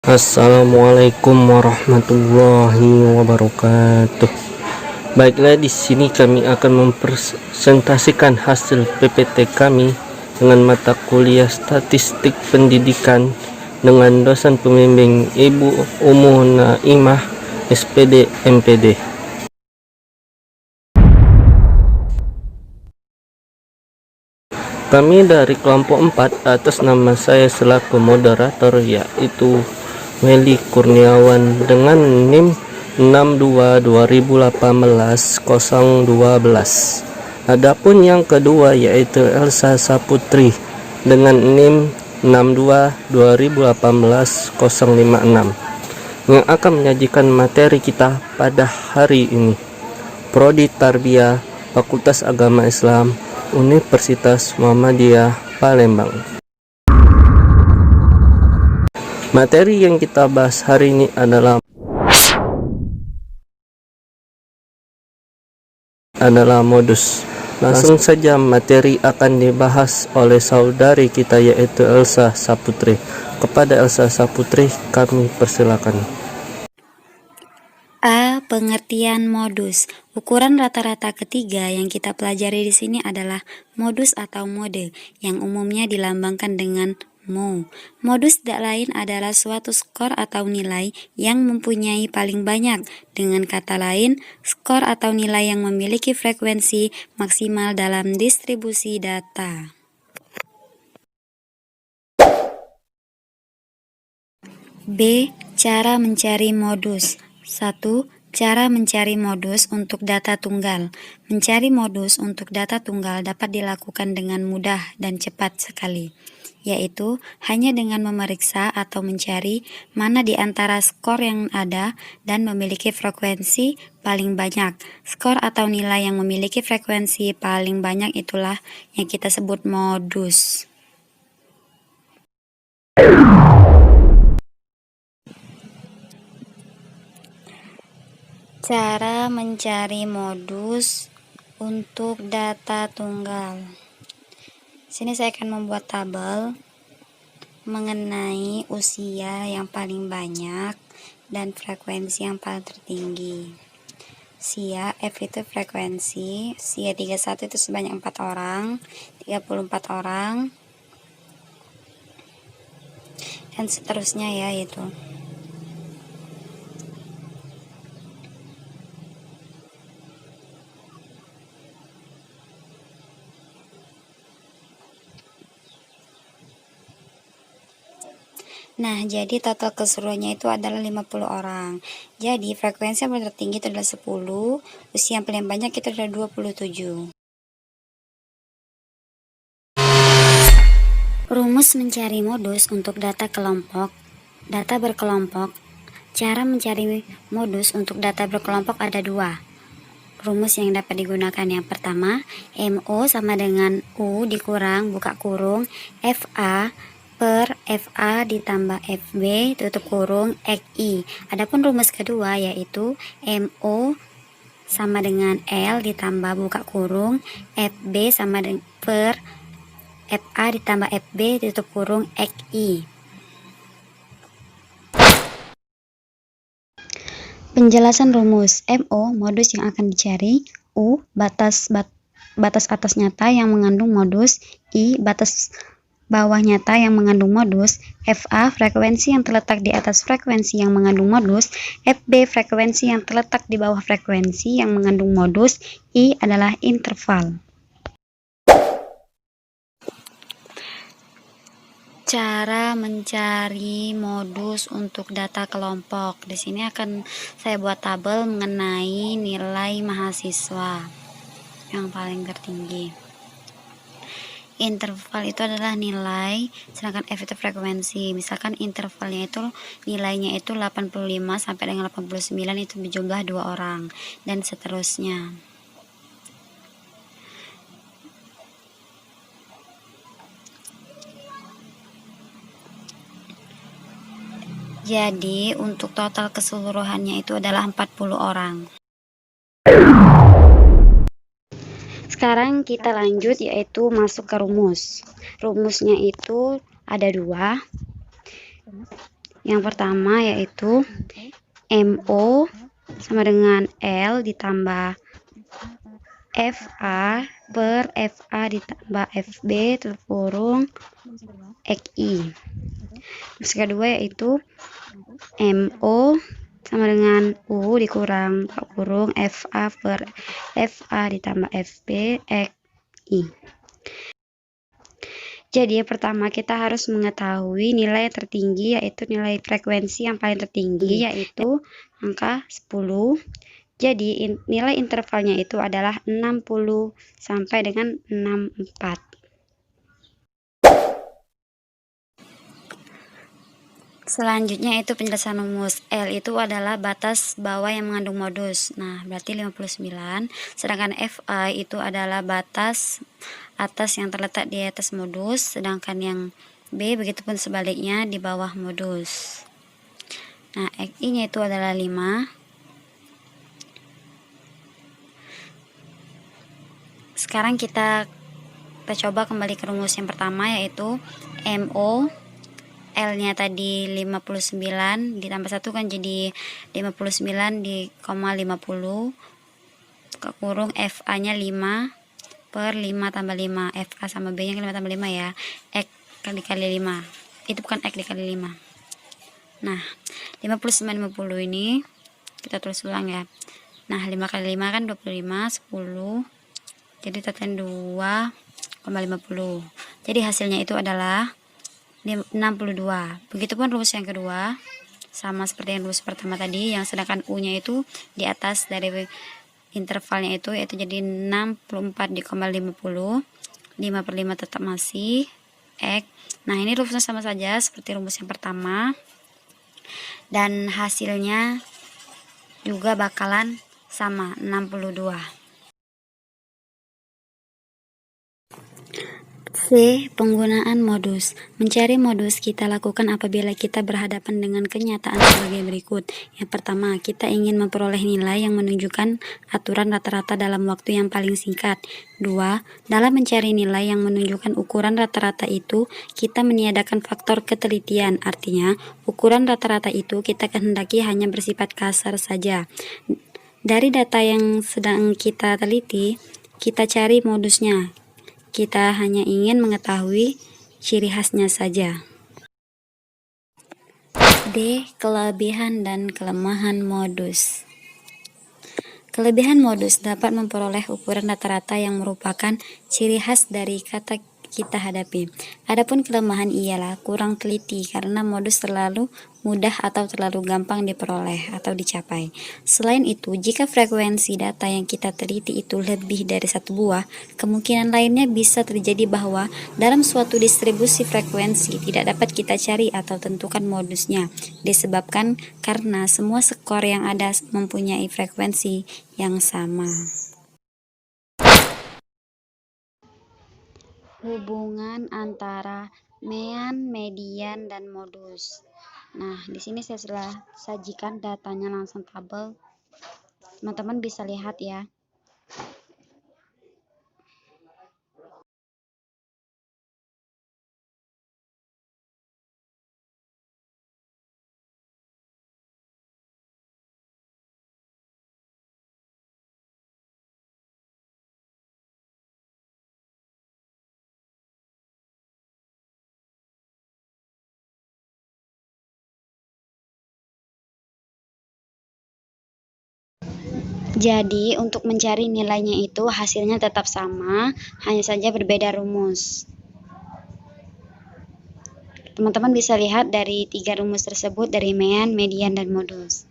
Assalamualaikum warahmatullahi wabarakatuh. Baiklah, di sini kami akan mempresentasikan hasil PPT kami dengan mata kuliah Statistik Pendidikan dengan dosen pembimbing Ibu Umu Naimah, SPD MPD. Kami dari kelompok 4 atas nama saya selaku moderator, yaitu Meli Kurniawan dengan NIM 62 2018 012. Adapun yang kedua yaitu Elsa Saputri dengan NIM 62 2018 056 yang akan menyajikan materi kita pada hari ini. Prodi Tarbiyah, Fakultas Agama Islam, Universitas Muhammadiyah Palembang. Materi yang kita bahas hari ini adalah modus. Langsung saja materi akan dibahas oleh saudari kita yaitu Elsa Saputri. Kepada Elsa Saputri kami persilakan. A. Pengertian modus. Ukuran rata-rata ketiga yang kita pelajari di sini adalah modus atau mode, yang umumnya dilambangkan dengan mo. Modus tidak lain adalah suatu skor atau nilai yang mempunyai paling banyak. Dengan kata lain, skor atau nilai yang memiliki frekuensi maksimal dalam distribusi data. B. Cara mencari modus. 1. Cara mencari modus untuk data tunggal. Mencari modus untuk data tunggal dapat dilakukan dengan mudah dan cepat sekali, yaitu hanya dengan memeriksa atau mencari mana di antara skor yang ada dan memiliki frekuensi paling banyak. Skor atau nilai yang memiliki frekuensi paling banyak itulah yang kita sebut modus. Cara mencari modus untuk data tunggal. Sini saya akan membuat tabel mengenai usia yang paling banyak dan frekuensi yang paling tertinggi. Usia F itu frekuensi, usia 31 itu sebanyak 4 orang, 34 orang, dan seterusnya ya itu. Nah, jadi total keseluruhannya itu adalah 50 orang. Jadi, frekuensi yang paling tertinggi itu adalah 10, usia yang paling banyak itu adalah 27. Rumus mencari modus untuk data berkelompok. Cara mencari modus untuk data berkelompok ada dua. Rumus yang dapat digunakan yang pertama, MO sama dengan U dikurang buka kurung FA per FA ditambah FB tutup kurung XI. Adapun rumus kedua yaitu MO sama dengan L ditambah buka kurung FB sama dengan per FA ditambah FB tutup kurung XI. Penjelasan rumus. MO modus yang akan dicari, U batas atas nyata yang mengandung modus, I batas bawah nyata yang mengandung modus, FA frekuensi yang terletak di atas frekuensi yang mengandung modus, FB frekuensi yang terletak di bawah frekuensi yang mengandung modus, I adalah interval. Cara mencari modus untuk data kelompok. Di sini akan saya buat tabel mengenai nilai mahasiswa yang paling tertinggi. Interval itu adalah nilai, sedangkan F itu frekuensi. Misalkan intervalnya itu nilainya itu 85 sampai dengan 89 itu berjumlah 2 orang dan seterusnya. Jadi untuk total keseluruhannya itu adalah 40 orang. Sekarang kita lanjut yaitu masuk ke rumus. Rumusnya itu ada dua. Yang pertama yaitu MO sama dengan L ditambah FA per FA ditambah FB terkurung XI. Terus kedua yaitu MO sama dengan U dikurang buka kurung FA per FA ditambah FB XI. Jadi yang pertama kita harus mengetahui nilai tertinggi, yaitu nilai frekuensi yang paling tertinggi, yaitu angka 10. Jadi nilai intervalnya itu adalah 60 sampai dengan 64. Selanjutnya itu penjelasan rumus. L itu adalah batas bawah yang mengandung modus. Nah, berarti 59. Sedangkan FA itu adalah batas atas yang terletak di atas modus. Sedangkan yang B begitupun sebaliknya di bawah modus. Nah, XI-nya itu adalah 5. Sekarang kita coba kembali ke rumus yang pertama, yaitu MO L-nya tadi 59 ditambah 1 kan jadi 59 di 50 buka kurung FA-nya 5 per 5 tambah 5. FA sama B-nya 5 tambah 5 ya. X dikali 5. Itu bukan X dikali 5. Nah, 59 50 ini kita tulis ulang ya. Nah, 5 kali 5 kan 25, 10. Jadi totalnya 2,50. Jadi hasilnya itu adalah 62. Begitupun rumus yang kedua, sama seperti yang rumus pertama tadi, yang sedangkan U-nya itu di atas dari intervalnya itu, yaitu jadi 64 di 50. 5 per 5 tetap masih X. Nah, ini rumusnya sama saja seperti rumus yang pertama. Dan hasilnya juga bakalan sama, 62. C. Penggunaan modus. Mencari modus kita lakukan apabila kita berhadapan dengan kenyataan sebagai berikut. Yang pertama, kita ingin memperoleh nilai yang menunjukkan aturan rata-rata dalam waktu yang paling singkat. 2. Dalam mencari nilai yang menunjukkan ukuran rata-rata itu, kita meniadakan faktor ketelitian. Artinya, ukuran rata-rata itu kita kehendaki hanya bersifat kasar saja. Dari data yang sedang kita teliti, kita cari modusnya. Kita hanya ingin mengetahui ciri khasnya saja. D. Kelebihan dan kelemahan modus. Kelebihan modus dapat memperoleh ukuran rata-rata yang merupakan ciri khas dari kata kita hadapi. Adapun kelemahan ialah kurang teliti karena modus terlalu mudah atau terlalu gampang diperoleh atau dicapai. Selain itu, jika frekuensi data yang kita teliti itu lebih dari satu buah, kemungkinan lainnya bisa terjadi bahwa dalam suatu distribusi frekuensi tidak dapat kita cari atau tentukan modusnya, disebabkan karena semua skor yang ada mempunyai frekuensi yang sama. Hubungan antara mean, median, dan modus. Nah, di sini saya telah sajikan datanya langsung tabel. Teman-teman bisa lihat ya. Jadi, untuk mencari nilainya itu hasilnya tetap sama, hanya saja berbeda rumus. Teman-teman bisa lihat dari 3 rumus tersebut, dari mean, median, dan modus.